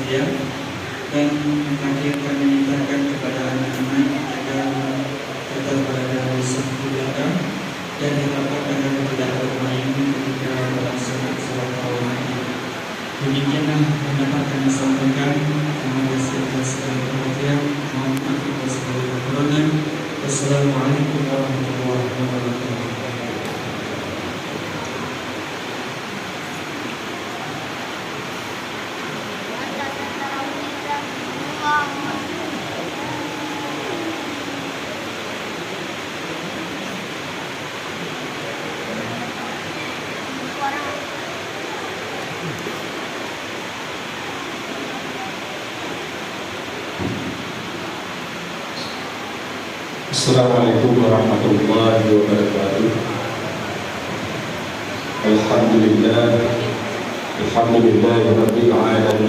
berbahagia, dan terakhir kami mintakan kepada anak-anak agar tetap berada di samping belakang dan diharapkan agar tidak bermain ketika melaksanakan sholat tarawih. Demikianlah pendapat kami sampaikan. Terima kasih atas segala perhatian. Mohon maaf atas segala kekurangan. Wassalamualaikum warahmatullahi wabarakatuh. Assalamualaikum warahmatullahi wabarakatuh. Alhamdulillah Rabbil